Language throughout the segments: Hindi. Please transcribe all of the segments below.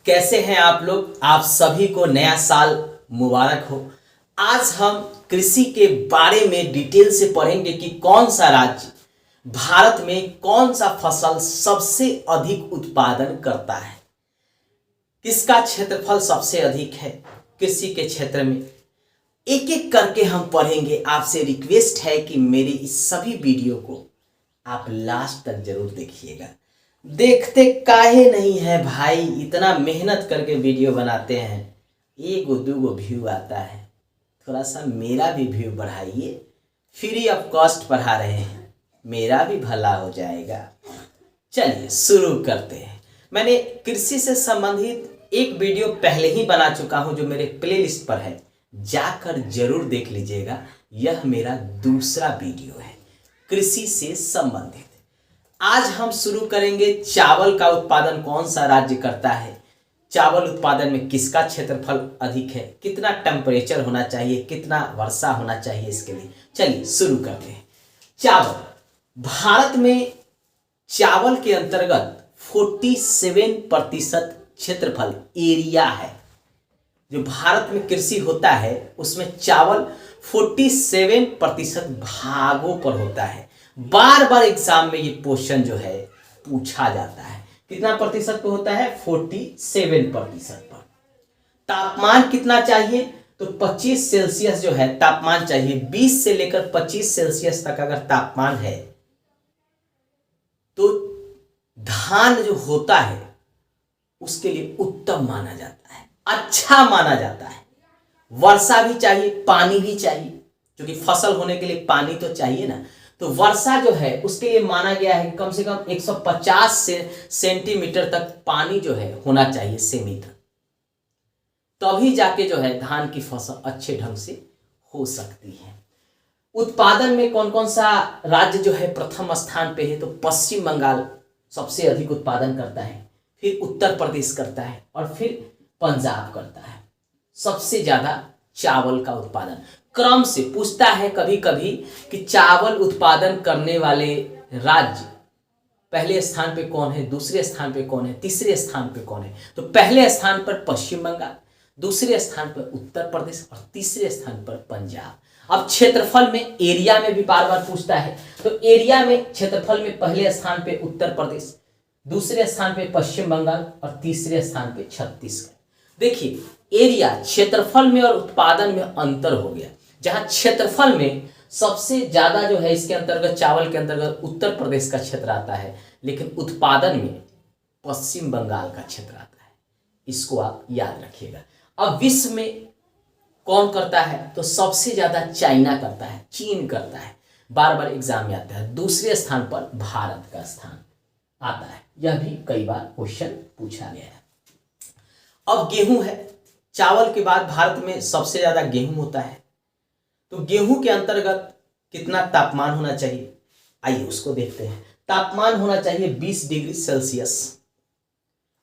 कैसे हैं आप लोग। आप सभी को नया साल मुबारक हो। आज हम कृषि के बारे में डिटेल से पढ़ेंगे कि कौन सा राज्य भारत में कौन सा फसल सबसे अधिक उत्पादन करता है, किसका क्षेत्रफल सबसे अधिक है कृषि के क्षेत्र में। एक एक करके हम पढ़ेंगे। आपसे रिक्वेस्ट है कि मेरे इस सभी वीडियो को आप लास्ट तक जरूर देखिएगा। देखते काहे नहीं है भाई, इतना मेहनत करके वीडियो बनाते हैं, एगो दूगो व्यू आता है, थोड़ा सा मेरा भी व्यू बढ़ाइए। फ्री ऑफ कॉस्ट पढ़ा रहे हैं, मेरा भी भला हो जाएगा। चलिए शुरू करते हैं। मैंने कृषि से संबंधित एक वीडियो पहले ही बना चुका हूं जो मेरे प्लेलिस्ट पर है, जाकर जरूर देख लीजिएगा। यह मेरा दूसरा वीडियो है कृषि से संबंधित। आज हम शुरू करेंगे चावल का उत्पादन कौन सा राज्य करता है, चावल उत्पादन में किसका क्षेत्रफल अधिक है, कितना टेम्परेचर होना चाहिए, कितना वर्षा होना चाहिए इसके लिए। चलिए शुरू करते हैं। चावल, भारत में चावल के अंतर्गत 47% क्षेत्रफल एरिया है। जो भारत में कृषि होता है उसमें चावल 47% भागों पर होता है। बार बार एग्जाम में ये क्वेश्चन जो है पूछा जाता है। कितना प्रतिशत पे होता है? 47% पर। तापमान कितना चाहिए? तो 25 सेल्सियस जो है तापमान चाहिए। 20 से लेकर 25 सेल्सियस तक अगर तापमान है तो धान जो होता है उसके लिए उत्तम माना जाता है, अच्छा माना जाता है। वर्षा भी चाहिए, पानी भी चाहिए, क्योंकि फसल होने के लिए पानी तो चाहिए ना। तो वर्षा जो है उसके लिए माना गया है कम से कम 150 सेंटीमीटर तक पानी जो है होना चाहिए सेमी तक, तभी जाके जो है धान की फसल अच्छे ढंग से हो सकती है। उत्पादन में कौन कौन सा राज्य जो है प्रथम स्थान पे है? तो पश्चिम बंगाल सबसे अधिक उत्पादन करता है, फिर उत्तर प्रदेश करता है और फिर पंजाब करता है। सबसे ज्यादा चावल का उत्पादन क्रम से पूछता है कभी कभी कि चावल उत्पादन करने वाले राज्य पहले स्थान पे कौन है, दूसरे स्थान पे कौन है, तीसरे स्थान पे कौन है। तो पहले स्थान पर पश्चिम बंगाल, दूसरे स्थान पर उत्तर प्रदेश और तीसरे स्थान पर पंजाब। अब क्षेत्रफल में, एरिया में भी बार बार पूछता है। तो एरिया में, क्षेत्रफल में पहले स्थान पे उत्तर प्रदेश, दूसरे स्थान पे पश्चिम बंगाल और तीसरे स्थान पे छत्तीसगढ़। देखिए एरिया, क्षेत्रफल में और उत्पादन में अंतर हो गया। जहां क्षेत्रफल में सबसे ज्यादा जो है इसके अंतर्गत, चावल के अंतर्गत उत्तर प्रदेश का क्षेत्र आता है, लेकिन उत्पादन में पश्चिम बंगाल का क्षेत्र आता है। इसको आप याद रखिएगा। अब विश्व में कौन करता है? तो सबसे ज्यादा चाइना करता है, चीन करता है। बार बार एग्जाम में आता है। दूसरे स्थान पर भारत का स्थान आता है। यह भी कई बार क्वेश्चन पूछा गया है। अब गेहूं है। चावल के बाद भारत में सबसे ज्यादा गेहूं होता है। तो गेहूं के अंतर्गत कितना तापमान होना चाहिए? आइए उसको देखते हैं। तापमान होना चाहिए 20 डिग्री सेल्सियस।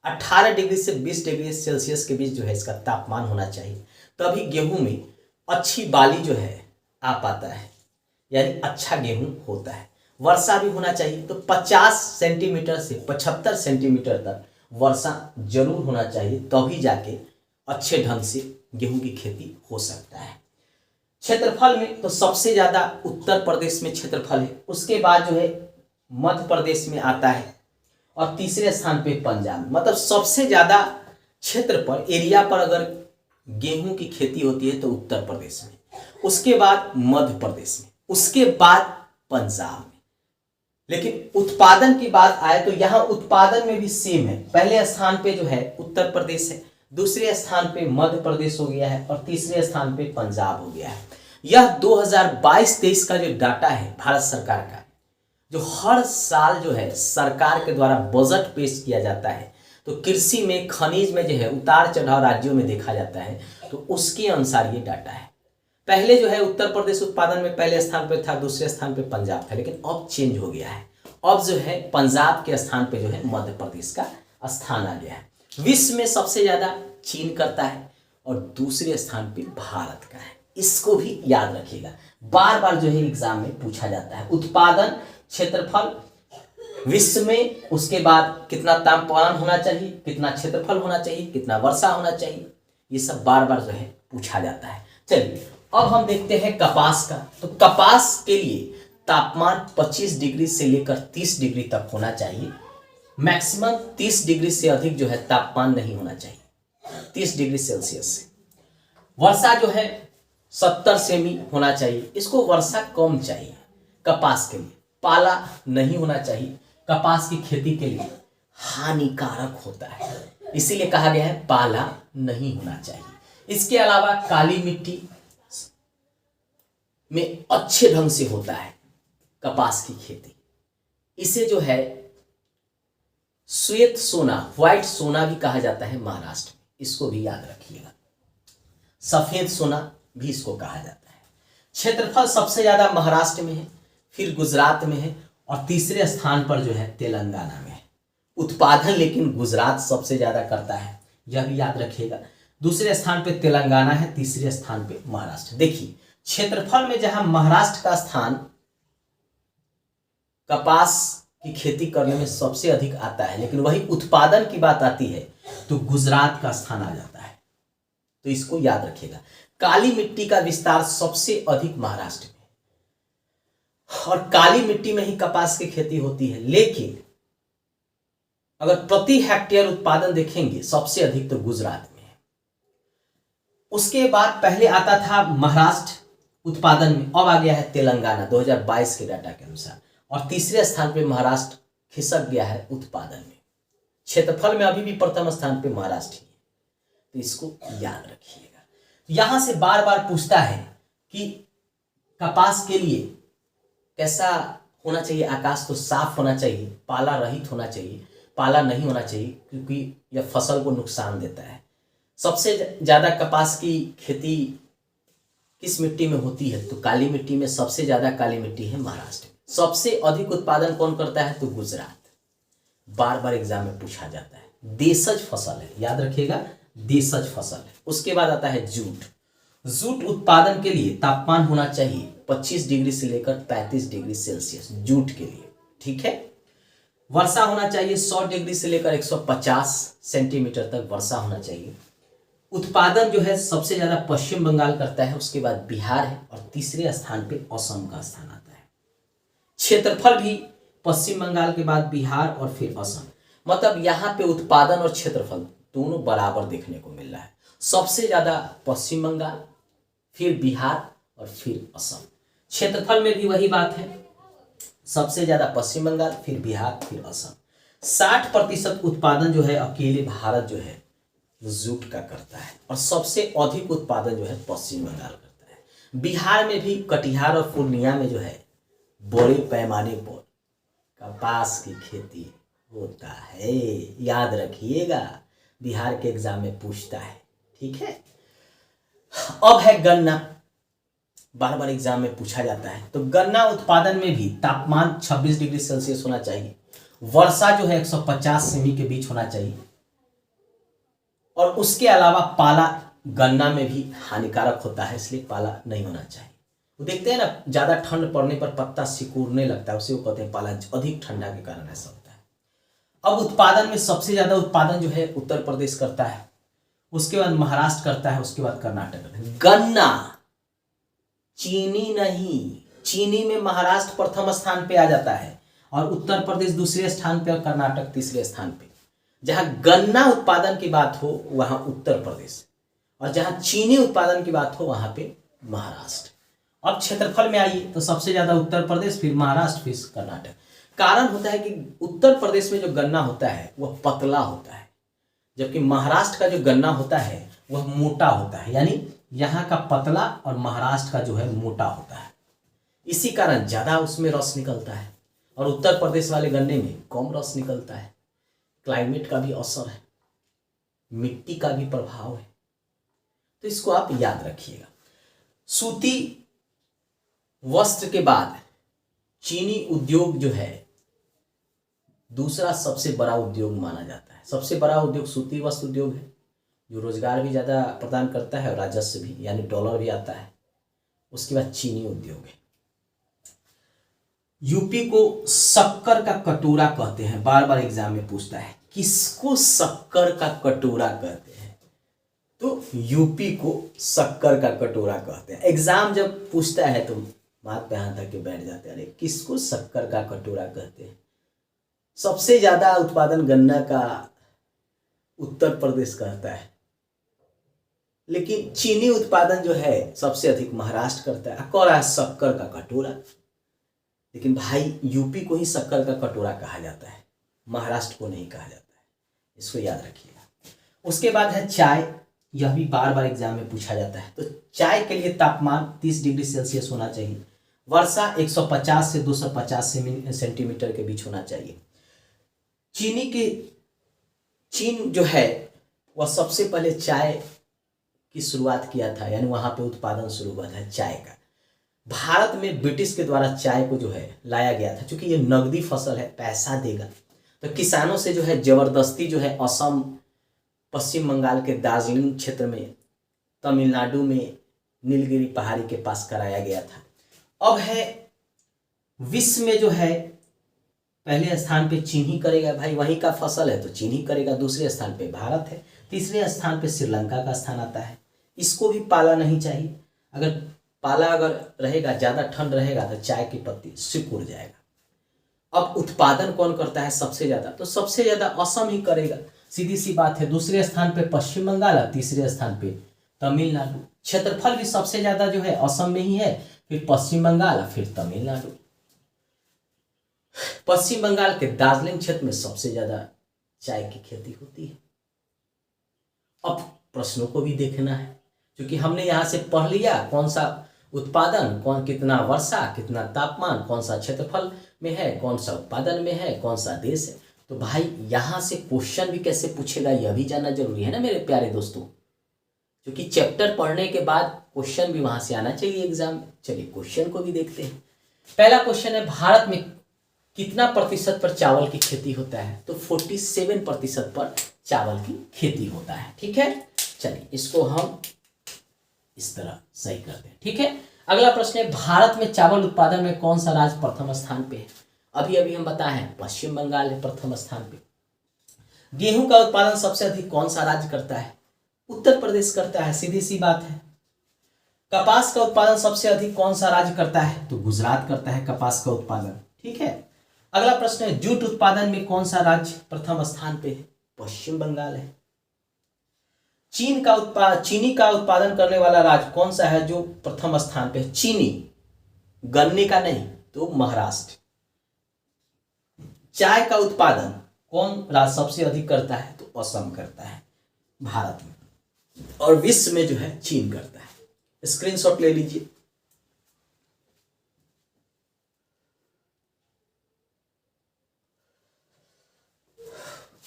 18 डिग्री से 20 डिग्री सेल्सियस के बीच जो है इसका तापमान होना चाहिए, तभी गेहूं में अच्छी बाली जो है आ पाता है, यानी अच्छा गेहूं होता है। वर्षा भी होना चाहिए। तो 50 सेंटीमीटर से 75 सेंटीमीटर तक वर्षा जरूर होना चाहिए, तभी जाके अच्छे ढंग से गेहूं की खेती हो सकता है। क्षेत्रफल में तो सबसे ज्यादा उत्तर प्रदेश में क्षेत्रफल है, उसके बाद जो है मध्य प्रदेश में आता है और तीसरे स्थान पे पंजाब। मतलब सबसे ज्यादा क्षेत्र पर, एरिया पर अगर गेहूं की खेती होती है तो उत्तर प्रदेश में, उसके बाद मध्य प्रदेश में, उसके बाद पंजाब में। लेकिन उत्पादन की बात आए तो यहाँ उत्पादन में भी सेम है। पहले स्थान पे जो है उत्तर प्रदेश है, दूसरे स्थान पे मध्य प्रदेश हो गया है और तीसरे स्थान पे पंजाब हो गया है। यह 2022-23 का जो डाटा है भारत सरकार का, जो हर साल जो है सरकार के द्वारा बजट पेश किया जाता है, तो कृषि में, खनिज में जो है उतार चढ़ाव राज्यों में देखा जाता है, तो उसके अनुसार ये डाटा है। पहले जो है उत्तर प्रदेश उत्पादन में पहले स्थान पे था, दूसरे स्थान पे पंजाब था, लेकिन अब चेंज हो गया है। अब जो है पंजाब के स्थान पे जो है मध्य प्रदेश का स्थान आ गया है। विश्व में सबसे ज्यादा चीन करता है और दूसरे स्थान पे भारत का है। इसको भी याद रखिएगा, बार बार जो है एग्जाम में पूछा जाता है। उत्पादन, क्षेत्रफल विश्व में उसके बाद कितना तापमान होना चाहिए, कितना क्षेत्रफल होना चाहिए, कितना वर्षा होना चाहिए, ये सब बार बार जो है पूछा जाता है। चलिए अब हम देखते हैं कपास का। तो कपास के लिए तापमान 25 डिग्री से लेकर 30 डिग्री तक होना चाहिए। मैक्सिमम 30 डिग्री से अधिक जो है तापमान नहीं होना चाहिए, 30 डिग्री सेल्सियस से। वर्षा जो है 70 सेमी होना चाहिए, इसको वर्षा कम चाहिए कपास के लिए। पाला नहीं होना चाहिए, कपास की खेती के लिए हानिकारक होता है, इसीलिए कहा गया है पाला नहीं होना चाहिए। इसके अलावा काली मिट्टी में अच्छे ढंग से होता है कपास की खेती। इसे जो है श्वेत सोना, व्हाइट सोना भी कहा जाता है महाराष्ट्र में, इसको भी याद रखिएगा। सफेद सोना भी इसको कहा जाता है। क्षेत्रफल सबसे ज्यादा महाराष्ट्र में है, फिर गुजरात में है और तीसरे स्थान पर जो है तेलंगाना में है। उत्पादन लेकिन गुजरात सबसे ज्यादा करता है, यह भी याद रखिएगा। दूसरे स्थान पे तेलंगाना है, तीसरे स्थान पे महाराष्ट्र। देखिए क्षेत्रफल में जहां महाराष्ट्र का स्थान कपास की खेती करने में सबसे अधिक आता है, लेकिन वही उत्पादन की बात आती है तो गुजरात का स्थान आ जाता है, तो इसको याद रखिएगा। काली मिट्टी का विस्तार सबसे अधिक महाराष्ट्र में और काली मिट्टी में ही कपास की खेती होती है। लेकिन अगर प्रति हेक्टेयर उत्पादन देखेंगे सबसे अधिक तो गुजरात में है। उसके बाद पहले आता था महाराष्ट्र उत्पादन में, अब आ गया है तेलंगाना 2022 के डाटा के अनुसार, और तीसरे स्थान पे महाराष्ट्र खिसक गया है उत्पादन में। क्षेत्रफल में अभी भी प्रथम स्थान पे महाराष्ट्र ही है, तो इसको याद रखिएगा। यहां से बार बार पूछता है कि कपास के लिए कैसा होना चाहिए, आकाश तो साफ होना चाहिए, पाला रहित होना चाहिए, पाला नहीं होना चाहिए क्योंकि यह फसल को नुकसान देता है। सबसे ज्यादा कपास की खेती किस मिट्टी में होती है, तो काली मिट्टी में सबसे ज्यादा काली मिट्टी है महाराष्ट्र में। सबसे अधिक उत्पादन कौन करता है, तो गुजरात। बार बार एग्जाम में पूछा जाता है। देशज फसल है, याद रखिएगा, देशज फसल है। उसके बाद आता है जूट। जूट उत्पादन के लिए तापमान होना चाहिए 25 डिग्री से लेकर 35 डिग्री सेल्सियस जूट के लिए, ठीक है। वर्षा होना चाहिए 100 डिग्री से लेकर 150 सेंटीमीटर तक वर्षा होना चाहिए। उत्पादन जो है सबसे ज्यादा पश्चिम बंगाल करता है, उसके बाद बिहार है और तीसरे स्थान पे असम का स्थान आता है। क्षेत्रफल भी पश्चिम बंगाल के बाद बिहार और फिर असम, मतलब यहाँ पे उत्पादन और क्षेत्रफल दोनों बराबर देखने को मिल रहा है। सबसे ज्यादा पश्चिम बंगाल, फिर बिहार और फिर असम। क्षेत्रफल में भी वही बात है, सबसे ज्यादा पश्चिम बंगाल, फिर बिहार, फिर असम। 60% उत्पादन जो है अकेले भारत जो है जूट का करता है और सबसे अधिक उत्पादन जो है पश्चिम बंगाल करता है। बिहार में भी कटिहार और पूर्णिया में जो है बड़े पैमाने पर कपास की खेती होता है, याद रखिएगा, बिहार के एग्जाम में पूछता है, ठीक है। अब है गन्ना, बार बार एग्जाम में पूछा जाता है। तो गन्ना उत्पादन में भी तापमान 26 डिग्री सेल्सियस होना चाहिए, वर्षा जो है 150 सेमी के बीच होना चाहिए और उसके अलावा पाला गन्ना में भी हानिकारक होता है, इसलिए पाला नहीं होना चाहिए। वो देखते हैं ना, ज्यादा ठंड पड़ने पर पत्ता सिकुड़ने लगता है, उसे वो कहते हैं पाला, अधिक ठंडा के कारण ऐसा होता है। अब उत्पादन में सबसे ज्यादा उत्पादन जो है उत्तर प्रदेश करता है, उसके बाद महाराष्ट्र करता है, उसके बाद कर्नाटक करता है। गन्ना, चीनी नहीं, चीनी में महाराष्ट्र प्रथम स्थान पे आ जाता है और उत्तर प्रदेश दूसरे स्थान पे और कर्नाटक तीसरे स्थान पे। जहां गन्ना उत्पादन की बात हो वहां उत्तर प्रदेश, और जहां चीनी उत्पादन की बात हो वहां पे महाराष्ट्र। अब क्षेत्रफल में आइए तो सबसे ज्यादा उत्तर प्रदेश, फिर महाराष्ट्र, फिर कर्नाटक। कारण होता है कि उत्तर प्रदेश में जो गन्ना होता है वह पतला होता है, जबकि महाराष्ट्र का जो गन्ना होता है वह मोटा होता है, यानी यहाँ का पतला और महाराष्ट्र का जो है मोटा होता है। इसी कारण ज्यादा उसमें रस निकलता है और उत्तर प्रदेश वाले गन्ने में कम रस निकलता है। क्लाइमेट का भी असर है, मिट्टी का भी प्रभाव है, तो इसको आप याद रखिएगा। सूती वस्त्र के बाद चीनी उद्योग जो है दूसरा सबसे बड़ा उद्योग माना जाता है। सबसे बड़ा उद्योग सूती वस्त्र उद्योग है, जो रोजगार भी ज़्यादा प्रदान करता है और राजस्व भी, यानी डॉलर भी आता है। उसके बाद चीनी उद्योग है। यूपी को शक्कर का कटोरा कहते हैं, बार बार एग्जाम में पूछता है किसको शक्कर का कटोरा कहते हैं, तो यूपी को शक्कर का कटोरा कहते हैं। एग्जाम जब पूछता है तो बात पे हाथ रख के बैठ जाते हैं, अरे किसको शक्कर का कटोरा कहते हैं। सबसे ज्यादा उत्पादन गन्ना का उत्तर प्रदेश करता है, लेकिन चीनी उत्पादन जो है सबसे अधिक महाराष्ट्र करता है, कह रहा है शक्कर का कटोरा। लेकिन भाई यूपी को ही शक्कर का कटोरा कहा जाता है, महाराष्ट्र को नहीं कहा जाता है, इसको याद रखिएगा। उसके बाद है चाय, यह भी बार बार एग्जाम में पूछा जाता है। तो चाय के लिए तापमान 30 डिग्री सेल्सियस होना चाहिए, वर्षा 150 से 250 सेंटीमीटर के बीच होना चाहिए। चीन जो है वह सबसे पहले चाय की शुरुआत किया था, यानी वहां पे उत्पादन शुरू हुआ था चाय का। भारत में ब्रिटिश के द्वारा चाय को जो है लाया गया था, क्योंकि ये नगदी फसल है, पैसा देगा, तो किसानों से जो है जबरदस्ती जो है असम, पश्चिम बंगाल के दार्जिलिंग क्षेत्र में, तमिलनाडु में नीलगिरी पहाड़ी के पास कराया गया था। अब है विश्व में जो है पहले स्थान पे चीन ही करेगा, भाई वहीं का फसल है तो चीन ही करेगा। दूसरे स्थान पे भारत है, तीसरे स्थान पे श्रीलंका का स्थान आता है। इसको भी पाला नहीं चाहिए, अगर रहेगा, ज़्यादा ठंड रहेगा तो चाय की पत्ती सिकुड़ जाएगा। अब उत्पादन कौन करता है सबसे ज़्यादा, तो सबसे ज़्यादा असम ही करेगा, सीधी सी बात है। दूसरे स्थान पे पश्चिम बंगाल है, तीसरे स्थान पे तमिलनाडु। क्षेत्रफल भी सबसे ज़्यादा जो है असम में ही है, फिर पश्चिम बंगाल, फिर तमिलनाडु। पश्चिम बंगाल के दार्जिलिंग क्षेत्र में सबसे ज्यादा चाय की खेती होती है। अब प्रश्नों को भी देखना है, क्योंकि हमने यहां से पढ़ लिया कौन सा उत्पादन, कितना वर्षा, कितना तापमान, कौन सा क्षेत्रफल में है, कौन सा उत्पादन में है, कौन सा देश है। तो भाई यहां से क्वेश्चन भी कैसे पूछेगा यह भी जानना जरूरी है ना मेरे प्यारे दोस्तों, क्योंकि चैप्टर पढ़ने के बाद क्वेश्चन भी वहां से आना चाहिए एग्जाम में। चलिए क्वेश्चन को भी देखते हैं। पहला क्वेश्चन है, भारत में कितना प्रतिशत पर चावल की खेती होता है, तो 47% पर चावल की खेती होता है। ठीक है, चलिए इसको हम इस तरह सही करते हैं। ठीक है, अगला प्रश्न है, भारत में चावल उत्पादन में कौन सा राज्य प्रथम स्थान पे है। अभी हम बताए हैं पश्चिम बंगाल है प्रथम स्थान पे। गेहूं का उत्पादन सबसे अधिक कौन सा राज्य करता है, उत्तर प्रदेश करता है, सीधी सी बात है। कपास का उत्पादन सबसे अधिक कौन सा राज्य करता है, तो गुजरात करता है कपास का उत्पादन। ठीक है, अगला प्रश्न है, जूट उत्पादन में कौन सा राज्य प्रथम स्थान पे है, पश्चिम बंगाल है। चीनी का उत्पादन करने वाला राज्य कौन सा है जो प्रथम स्थान पे है, चीनी, गन्ने का नहीं तो महाराष्ट्र। चाय का उत्पादन कौन राज्य सबसे अधिक करता है, तो असम करता है भारत में, और विश्व में जो है चीन करता है। स्क्रीनशॉट ले लीजिए।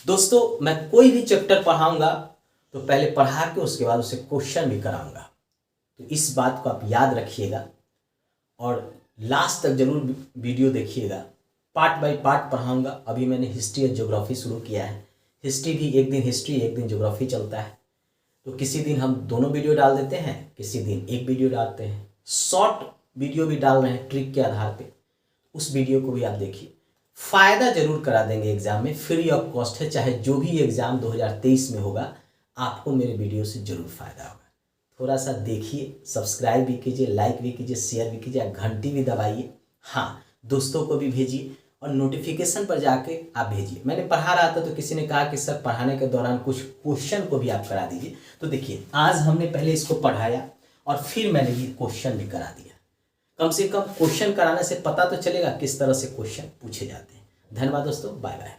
दोस्तों मैं कोई भी चैप्टर पढ़ाऊंगा तो पहले पढ़ा के उसके बाद उसे क्वेश्चन भी कराऊंगा, तो इस बात को आप याद रखिएगा और लास्ट तक जरूर वीडियो देखिएगा। पार्ट बाय पार्ट पढ़ाऊंगा। अभी मैंने हिस्ट्री और ज्योग्राफी शुरू किया है, हिस्ट्री भी एक दिन हिस्ट्री एक दिन ज्योग्राफी चलता है, तो किसी दिन हम दोनों वीडियो डाल देते हैं, किसी दिन एक वीडियो डालते हैं। शॉर्ट वीडियो भी डाल रहे हैं ट्रिक के आधार पे, उस वीडियो को भी आप देखिए। फ़ायदा जरूर करा देंगे एग्जाम में, फ्री ऑफ कॉस्ट है। चाहे जो भी एग्ज़ाम 2023 में होगा, आपको मेरे वीडियो से जरूर फ़ायदा होगा। थोड़ा सा देखिए, सब्सक्राइब भी कीजिए, लाइक भी कीजिए, शेयर भी कीजिए, घंटी भी दबाइए। हाँ, दोस्तों को भी भेजिए और नोटिफिकेशन पर जाके आप भेजिए। मैंने पढ़ा रहा था तो किसी ने कहा कि सर पढ़ाने के दौरान कुछ क्वेश्चन को भी आप करा दीजिए, तो देखिए आज हमने पहले इसको पढ़ाया और फिर मैंने ये क्वेश्चन भी करा दिया। कम से कम क्वेश्चन कराने से पता तो चलेगा किस तरह से क्वेश्चन पूछे जाते हैं। धन्यवाद दोस्तों, बाय बाय।